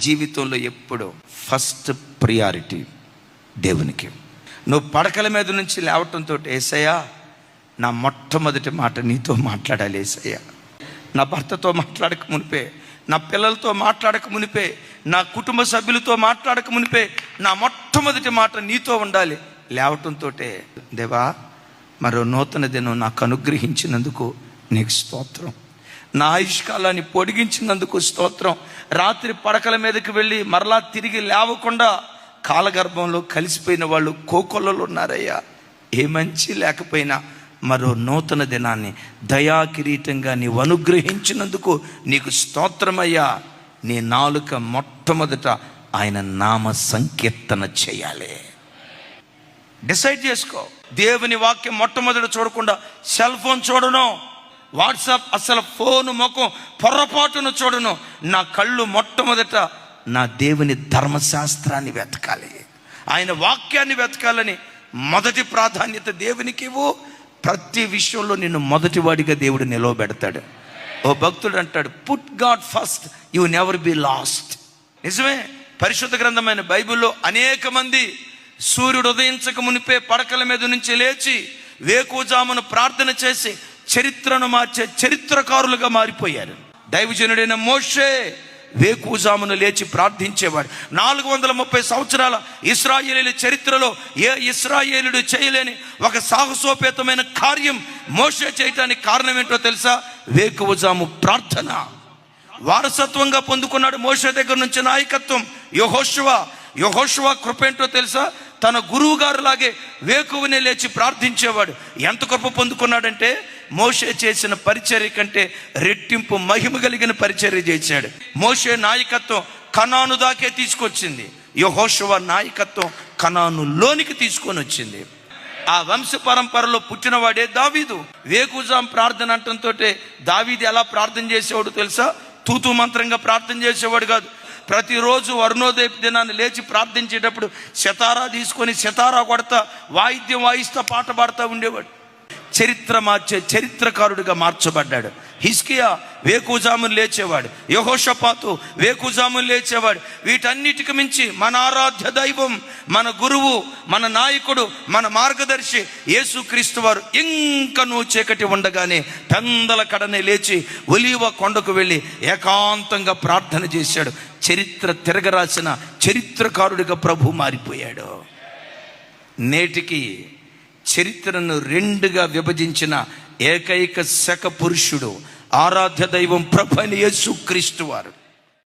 జీవితంలో ఎప్పుడు first priority దేవునికి. నువ్వు పడకల మీద నుంచి లేవటంతో, యేసయ్యా నా మొట్టమొదటి మాట నీతో మాట్లాడాలి యేసయ్యా. నా భర్తతో మాట్లాడక మునిపే, నా పిల్లలతో మాట్లాడక మునిపే, నా కుటుంబ సభ్యులతో మాట్లాడక మునిపే నా మొట్టమొదటి మాట నీతో ఉండాలి. లేవటంతో, దేవా మరో నూతన దినం నాకు అనుగ్రహించినందుకు నీకు స్తోత్రం, నా ఆయుష్కాలాన్ని పొడిగించినందుకు స్తోత్రం. రాత్రి పడకల మీదకి వెళ్ళి మరలా తిరిగి లేవకుండా కాలగర్భంలో కలిసిపోయిన వాళ్ళు కోకొల్లలు ఉన్నారయ్యా. ఏ మంచి లేకపోయినా మరో నూతన దినాన్ని దయా కిరీటంగా నీవు అనుగ్రహించినందుకు నీకు స్తోత్రమయ్యా. నీ నాలుక మొట్టమొదట ఆయన నామ సంకీర్తన చేయాలి. డిసైడ్ చేసుకో. దేవుని వాక్యం మొట్టమొదట చూడకుండా సెల్ ఫోన్ చూడను, వాట్సాప్ అసలు ఫోను ముఖం పొర్రపాటును చూడను. నా కళ్ళు మొట్టమొదట నా దేవుని ధర్మశాస్త్రాన్ని వెతకాలి, ఆయన వాక్యాన్ని వెతకాలని మొదటి ప్రాధాన్యత దేవునికి ఇవ్వు. ప్రతి విషయంలో నిన్ను మొదటివాడిగా దేవుడు నిలవబెడతాడు. ఓ భక్తుడు అంటాడు, put God first, you never be last. నిజమే. పరిశుద్ధ గ్రంథమైన బైబిల్లో అనేక మంది సూర్యుడు ఉదయించక మునిపే పడకల మీద నుంచి లేచి వేకువజామున ప్రార్థన చేసి చరిత్రను మార్చే చరిత్రకారులుగా మారిపోయారు. దైవజనుడైన మోషే వేకువజామున లేచి ప్రార్థించేవాడు. 430 సంవత్సరాల ఇశ్రాయేలీయుల చరిత్రలో ఏ ఇశ్రాయేలుడు చేయలేని ఒక సాహసోపేతమైన కార్యం మోషే చేయటానికి కారణం ఏంటో తెలుసా? వేకువజాము ప్రార్థన. వారసత్వంగా పొందుకున్నాడు మోషే దగ్గర నుంచి నాయకత్వం. యెహోషువ కృప ఏంటో తెలుసా? తన గురువు గారు లాగే వేకువనే లేచి ప్రార్థించేవాడు. ఎంత కృప పొందుకున్నాడంటే మోషే చేసిన పరిచర్య కంటే రెట్టింపు మహిమ కలిగిన పరిచర్య చేశాడు. మోషే నాయకత్వం కనాను దాకే తీసుకొచ్చింది, యెహోషువ నాయకత్వం కనానులోనికి తీసుకొని వచ్చింది. ఆ వంశ పరంపరలో పుట్టినవాడే దావీదు. వేకువజాము ప్రార్థన అంటంతో దావీదు ఎలా ప్రార్థన చేసేవాడు తెలుసా? తూతూ మంత్రంగా ప్రార్థన చేసేవాడు కాదు. ప్రతిరోజు అరుణోదయ దినాన్ని లేచి ప్రార్థించేటప్పుడు సితారా తీసుకొని సితారా కొడతా, వాయిద్యం వాయిస్తా, పాట పాడుతూ ఉండేవాడు. చరిత్ర మార్చే చరిత్రకారుడిగా మార్చబడ్డాడు. హిజ్కియా వేకువజామున లేచేవాడు, యెహోషాపాతు వేకువజామున లేచేవాడు. వీటన్నిటికి మించి మన ఆరాధ్య దైవం, మన గురువు, మన నాయకుడు, మన మార్గదర్శి యేసుక్రీస్తు వారు ఇంకనూ చీకటి ఉండగానే పెందల కడనే లేచి ఒలీవ కొండకు వెళ్ళి ఏకాంతంగా ప్రార్థన చేశాడు. చరిత్ర తిరగరాసిన చరిత్రకారుడిగా ప్రభు మారిపోయాడు. నేటికి చరిత్రను రెండుగా విభజించిన ఏకైక శక పురుషుడు ఆరాధ్య దైవం ప్రభు అయిన యేసుక్రీస్తు వారు.